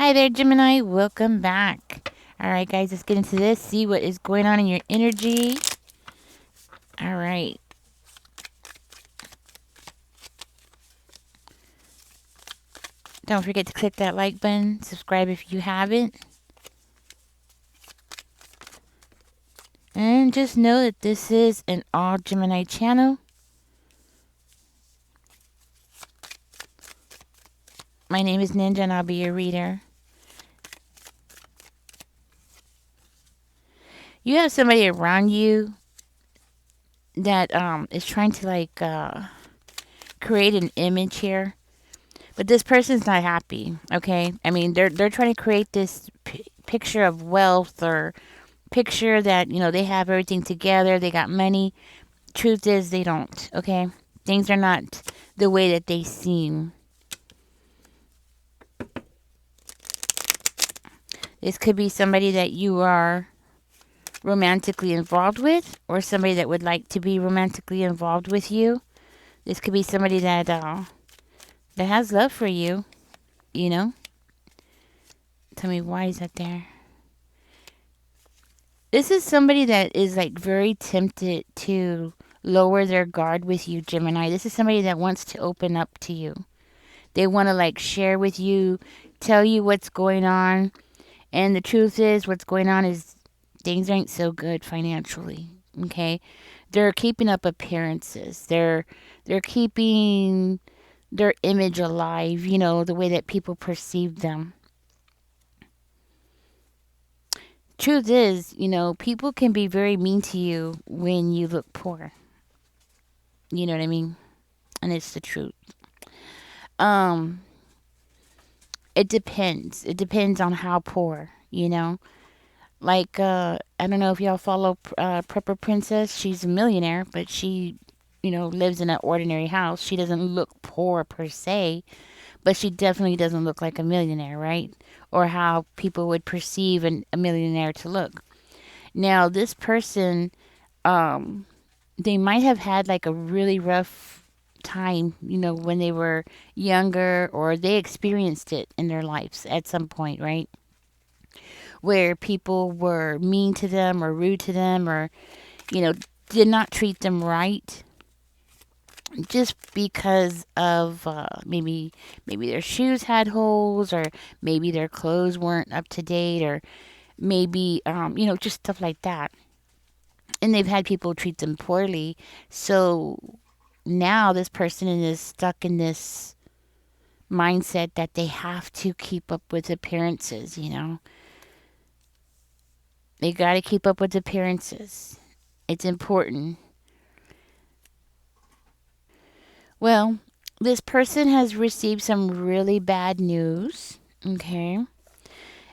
Hi there, Gemini. Welcome back. All right, guys, let's get into this. See what is going on in your energy. All right. Don't forget to click that like button. Subscribe if you haven't. And just know that this is an all Gemini channel. My name is Ninja and I'll be your reader. You have somebody around you that is trying to create an image here. But this person's not happy, okay? I mean, they're trying to create this picture of wealth or picture that, they have everything together, they got money. Truth is, they don't, okay? Things are not the way that they seem. This could be somebody that you are romantically involved with, or somebody that would like to be romantically involved with you. This could be somebody that has love for you, you know? Tell me, why is that there? This is somebody that is like very tempted to lower their guard with you, Gemini. This is somebody that wants to open up to you. They want to like share with you, tell you what's going on. And the truth is, what's going on is things ain't so good financially. Okay? They're keeping up appearances. They're keeping their image alive, the way that people perceive them. Truth is, people can be very mean to you when you look poor. You know what I mean? And it's the truth. Um, it depends. It depends on how poor, Like, I don't know if y'all follow Prepper Princess. She's a millionaire, but she, lives in an ordinary house. She doesn't look poor per se, but she definitely doesn't look like a millionaire, right? Or how people would perceive a millionaire to look. Now, this person, um, they might have had like a really rough time, when they were younger, or they experienced it in their lives at some point, right? Where people were mean to them or rude to them, or, you know, did not treat them right, just because of maybe their shoes had holes, or maybe their clothes weren't up to date, or maybe just stuff like that. And they've had people treat them poorly. So now this person is stuck in this mindset that they have to keep up with appearances. They got to keep up with appearances. It's important. Well, this person has received some really bad news, okay?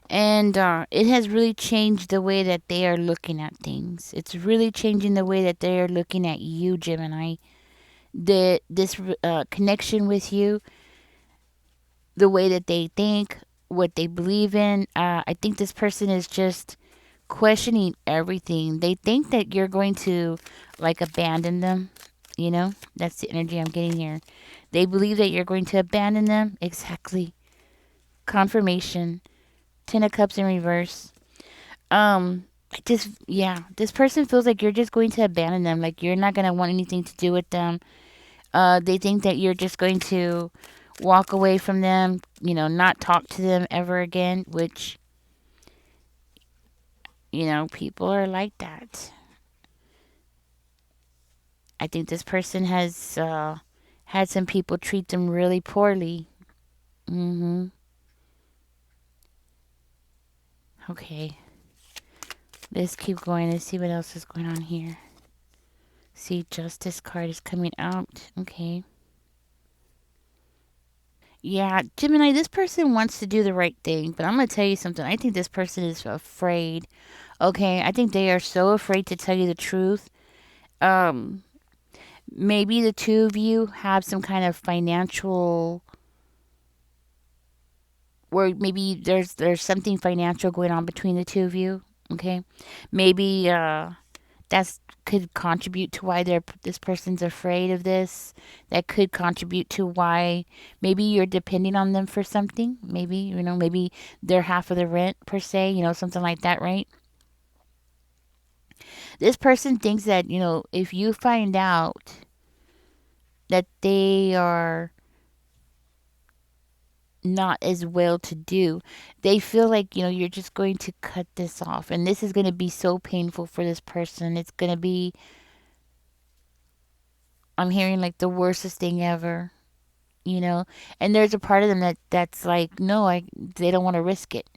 And it has really changed the way that they are looking at things. It's really changing the way that they are looking at you, Gemini. This connection with you, the way that they think, what they believe in. I think this person is just questioning everything. They think that you're going to like abandon them. That's the energy I'm getting here. They believe that you're going to abandon them. Exactly. Confirmation. Ten of Cups in reverse. Yeah, this person feels like you're just going to abandon them. Like you're not going to want anything to do with them. They think that you're just going to walk away from them, not talk to them ever again, which, people are like that. I think this person has had some people treat them really poorly. Mm-hmm. Okay. Let's keep going. Let's see what else is going on here. See, Justice card is coming out. Okay. Yeah, Gemini, this person wants to do the right thing, but I'm going to tell you something. I think this person is afraid. Okay, I think they are so afraid to tell you the truth. Um, Maybe the two of you have some kind of financial, or maybe there's something financial going on between the two of you. Okay, maybe That's could contribute to why they're this person's afraid of this. That could contribute to why maybe you're depending on them for something. Maybe, maybe they're half of the rent per se, something like that, right? This person thinks that, if you find out that they are not as well to do, they feel like, you're just going to cut this off. And this is going to be so painful for this person. It's going to be, I'm hearing like the worstest thing ever, And there's a part of them that's like, no, they don't want to risk it,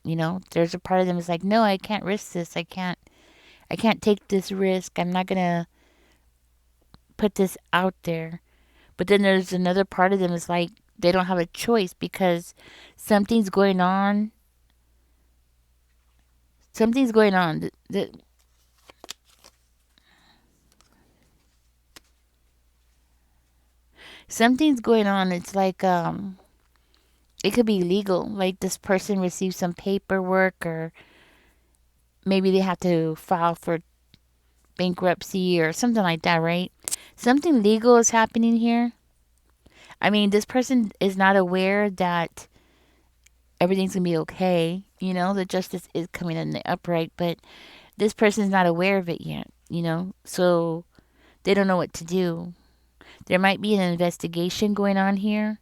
There's a part of them that's like, no, I can't risk this. I can't take this risk. I'm not going to put this out there. But then there's another part of them is like they don't have a choice because something's going on. Something's going on. Something's going on. It's like it could be legal. Like this person received some paperwork, or maybe they have to file for bankruptcy or something like that, right? Something legal is happening here. I mean, this person is not aware that everything's gonna be okay. The justice is coming in the upright, but this person's not aware of it yet. So they don't know what to do. There might be an investigation going on here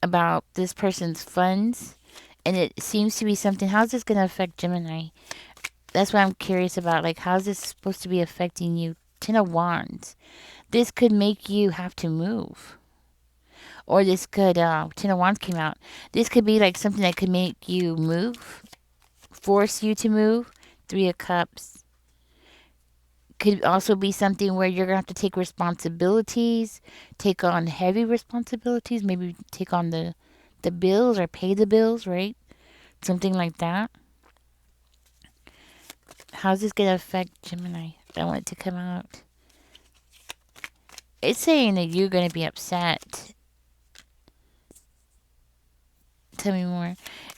about this person's funds, and it seems to be something. How's this going to affect Gemini? That's what I'm curious about. Like, how's this supposed to be affecting you? Ten of Wands. This could make you have to move. Or this could, Ten of Wands came out. This could be like something that could make you move, force you to move. Three of Cups. Could also be something where you're gonna have to take responsibilities, take on heavy responsibilities, maybe take on the bills or pay the bills, right? Something like that. How's this gonna affect Gemini? I want it to come out. It's saying that you're gonna be upset. Tell me more.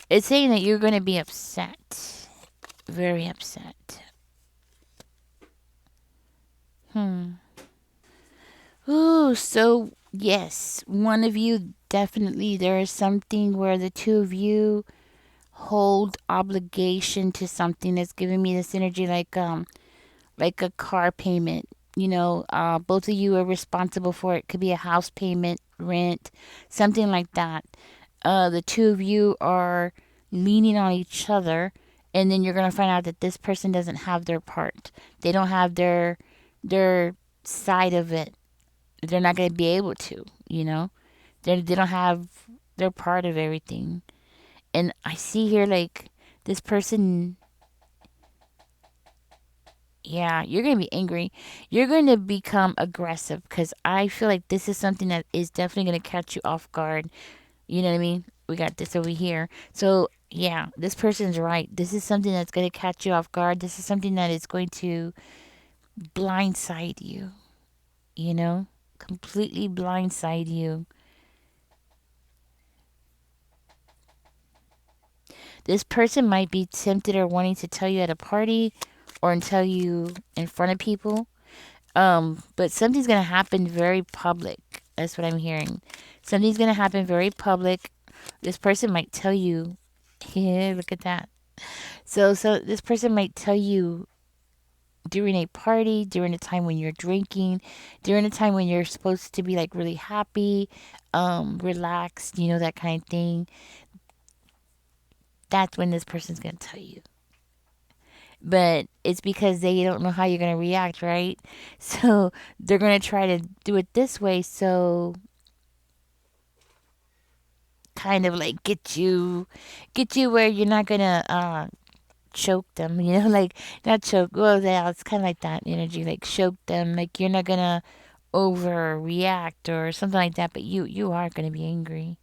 It's saying that you're gonna be upset. Very upset. Hmm. Ooh, so yes, one of you definitely, there is something where the two of you hold obligation to something that's giving me this energy like a car payment. Both of you are responsible for it. Could be a house payment, rent, something like that. The two of you are leaning on each other, and then you're gonna find out that this person doesn't have their part. They don't have their side of it. They're not gonna be able to. They don't have their part of everything. And I see here like this person, yeah, you're going to be angry. You're going to become aggressive because I feel like this is something that is definitely going to catch you off guard. You know what I mean? We got this over here. So, yeah, this person's right. This is something that's going to catch you off guard. This is something that is going to blindside you, you know? Completely blindside you. This person might be tempted or wanting to tell you at a party or tell you in front of people. But something's gonna happen very public. That's what I'm hearing. Something's gonna happen very public. This person might tell you, yeah, look at that. So this person might tell you during a party, during a time when you're drinking, during a time when you're supposed to be like really happy, relaxed, that kind of thing. That's when this person's gonna tell you. But it's because they don't know how you're going to react, right? So they're going to try to do it this way, so kind of like get you where you're not going to choke them, like not choke. Well, yeah, it's kind of like that energy, like choke them, like you're not going to overreact or something like that, but you are going to be angry.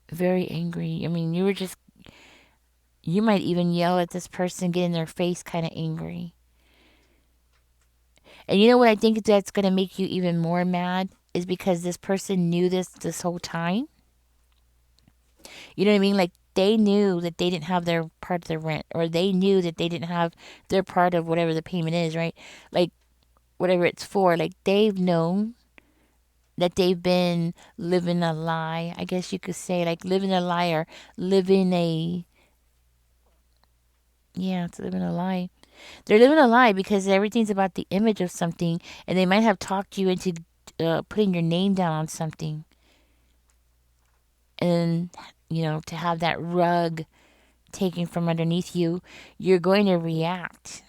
Very angry. I mean, you might even yell at this person, get in their face kind of angry. And you know what I think that's going to make you even more mad is because this person knew this whole time. You know what I mean? Like they knew that they didn't have their part of the rent, or they knew that they didn't have their part of whatever the payment is, right? Like whatever it's for. Like they've known that they've been living a lie. I guess you could say like living a lie, or living a, yeah, it's living a lie. They're living a lie because everything's about the image of something, and they might have talked you into putting your name down on something, and to have that rug taken from underneath you, you're going to react.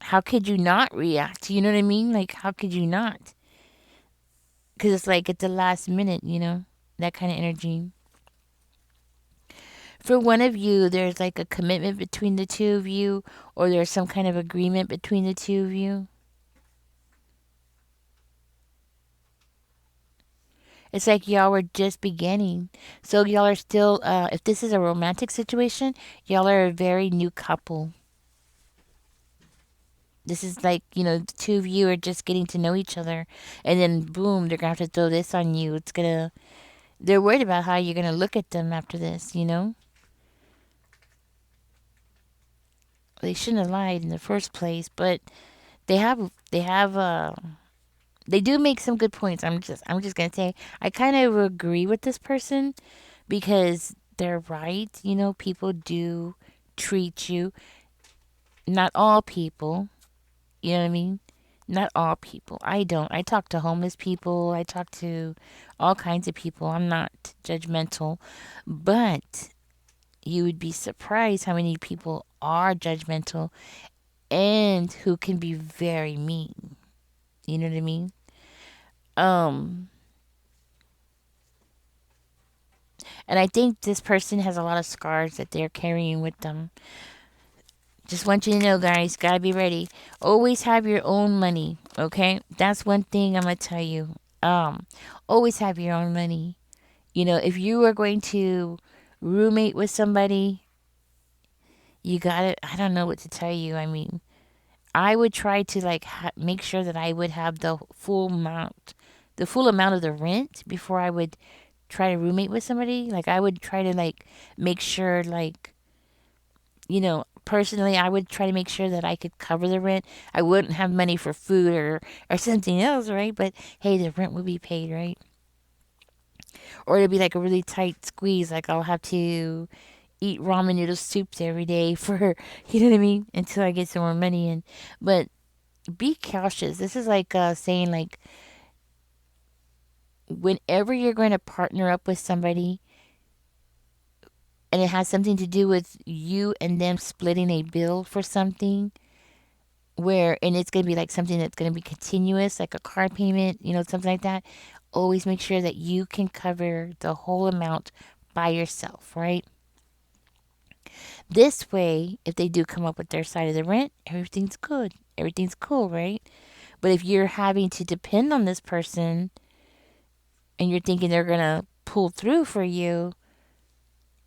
How could you not react? You know what I mean? Like, how could you not? Because it's like at the last minute, that kind of energy. For one of you, there's like a commitment between the two of you, or there's some kind of agreement between the two of you. It's like y'all were just beginning. So y'all are still, if this is a romantic situation, y'all are a very new couple. This is like, the two of you are just getting to know each other. And then, boom, they're going to have to throw this on you. They're worried about how you're going to look at them after this. They shouldn't have lied in the first place, but they do make some good points. I'm just going to say, I kind of agree with this person because they're right. People do treat you, not all people, you know what I mean? Not all people. I don't. I talk to homeless people. I talk to all kinds of people. I'm not judgmental. But you would be surprised how many people are judgmental and who can be very mean. You know what I mean? Um, and I think this person has a lot of scars that they're carrying with them. Just want you to know, guys, gotta be ready. Always have your own money, okay? That's one thing I'm gonna tell you. Um, Always have your own money. If you are going to roommate with somebody, you gotta. I don't know what to tell you. I mean, I would try to like make sure that I would have the full amount of the rent before I would try to roommate with somebody. Like I would try to like make sure like personally, I would try to make sure that I could cover the rent. I wouldn't have money for food or something else, right? But hey, the rent would be paid, right? Or it'd be like a really tight squeeze. Like I'll have to eat ramen noodle soups every day for, you know what I mean? Until I get some more money in. But be cautious. This is like saying like whenever you're going to partner up with somebody, and it has something to do with you and them splitting a bill for something, and it's going to be like something that's going to be continuous, like a car payment, something like that. Always make sure that you can cover the whole amount by yourself, right? This way, if they do come up with their side of the rent, everything's good. Everything's cool, right? But if you're having to depend on this person and you're thinking they're going to pull through for you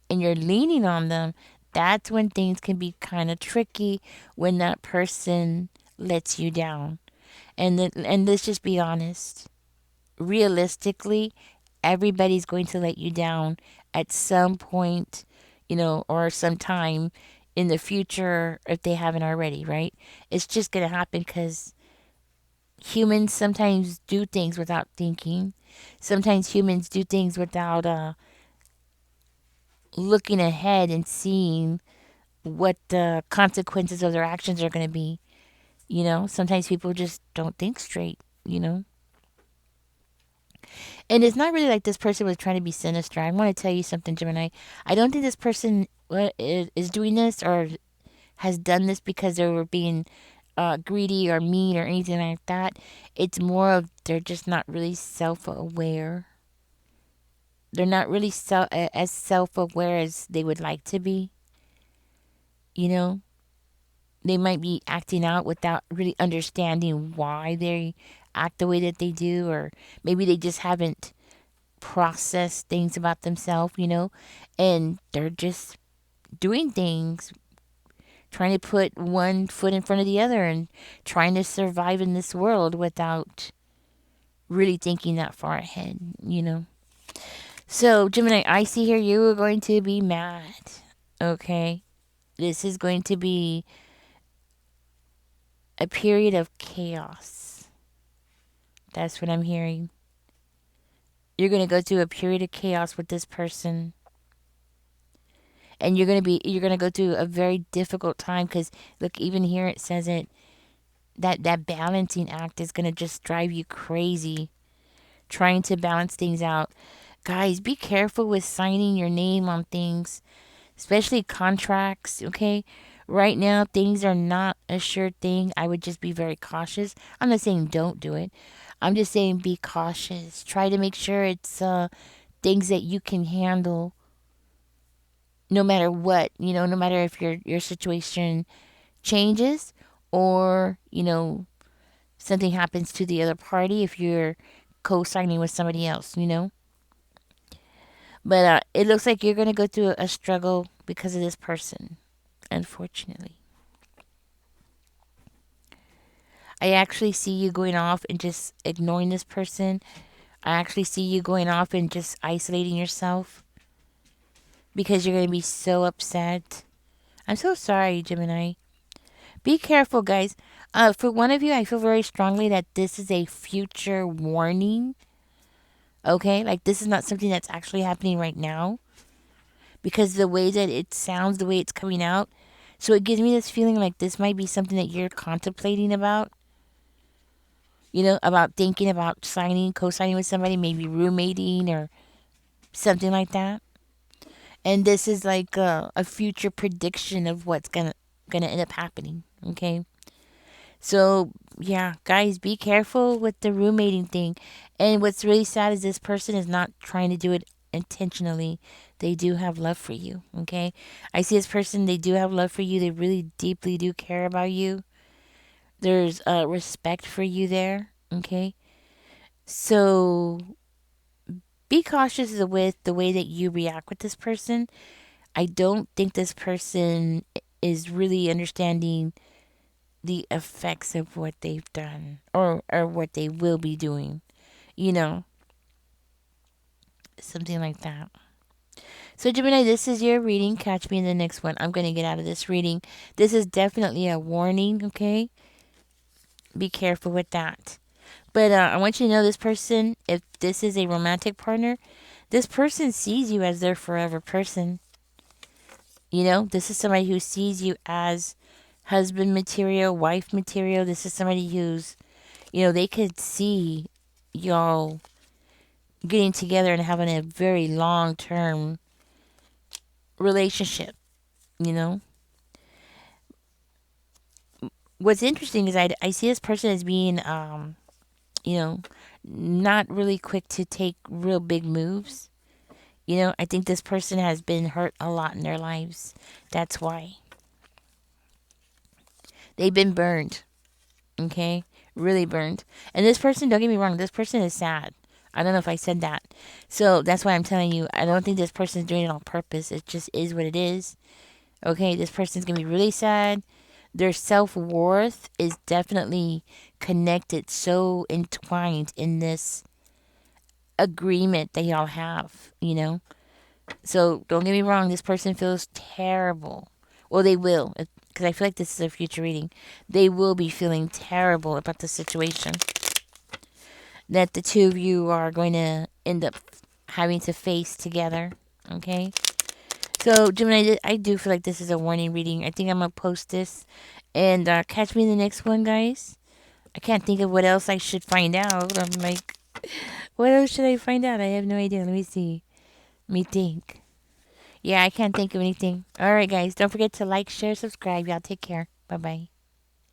and you're leaning on them, that's when things can be kind of tricky, when that person lets you down. And let's just be honest. Realistically, everybody's going to let you down at some point, or some time in the future if they haven't already, right? It's just going to happen because humans sometimes do things without thinking. Sometimes humans do things without looking ahead and seeing what the consequences of their actions are going to be. Sometimes people just don't think straight, you know? And it's not really like this person was trying to be sinister. I want to tell you something, Gemini. I don't think this person is doing this or has done this because they were being greedy or mean or anything like that. It's more of they're just not really self aware. They're not really as self aware as they would like to be. You know, they might be acting out without really understanding why they act the way that they do, or maybe they just haven't processed things about themselves, and they're just doing things, trying to put one foot in front of the other and trying to survive in this world without really thinking that far ahead. So, Gemini, I see here you are going to be mad. Okay? This is going to be a period of chaos. That's what I'm hearing. You're going to go through a period of chaos with this person. And you're going to go through a very difficult time cuz look, even here it says it that balancing act is going to just drive you crazy trying to balance things out. Guys, be careful with signing your name on things, especially contracts, okay? Right now, things are not a sure thing. I would just be very cautious. I'm not saying don't do it. I'm just saying be cautious. Try to make sure it's things that you can handle no matter what, no matter if your situation changes or, something happens to the other party if you're co-signing with somebody else. But it looks like you're going to go through a struggle because of this person, unfortunately. I actually see you going off and just ignoring this person. I actually see you going off and just isolating yourself because you're going to be so upset. I'm so sorry, Gemini. Be careful, guys. For one of you, I feel very strongly that this is a future warning. Okay? Like, this is not something that's actually happening right now because the way that it sounds, the way it's coming out. So it gives me this feeling like this might be something that you're contemplating about. About thinking about signing, co signing with somebody, maybe roommating or something like that. And this is like a future prediction of what's gonna end up happening. Okay? So, yeah, guys, be careful with the roommating thing. And what's really sad is this person is not trying to do it intentionally. They do have love for you, okay? I see this person, they do have love for you. They really deeply do care about you. There's respect for you there, okay? So, be cautious with the way that you react with this person. I don't think this person is really understanding the effects of what they've done or what they will be doing, you know, something like that. So, Gemini, this is your reading. Catch me in the next one. I'm going to get out of this reading. This is definitely a warning, okay? Be careful with that. But I want you to know this person, if this is a romantic partner, this person sees you as their forever person. This is somebody who sees you as husband material, wife material. This is somebody who's, they could see y'all getting together and having a very long term relationship, you know? What's interesting is I see this person as being, you know, not really quick to take real big moves. I think this person has been hurt a lot in their lives. That's why. They've been burned, okay? Really burned. And this person, don't get me wrong, this person is sad. I don't know if I said that. So that's why I'm telling you, I don't think this person is doing it on purpose. It just is what it is. Okay, this person's going to be really sad. Their self worth is definitely connected, so entwined in this agreement that y'all have. So don't get me wrong, this person feels terrible. Well, they will, because I feel like this is a future reading. They will be feeling terrible about the situation that the two of you are going to end up having to face together. Okay? So, Gemini, I do feel like this is a warning reading. I think I'm going to post this. And catch me in the next one, guys. I can't think of what else I should find out. I'm like, what else should I find out? I have no idea. Let me see. Let me think. Yeah, I can't think of anything. All right, guys. Don't forget to like, share, subscribe. Y'all take care. Bye bye.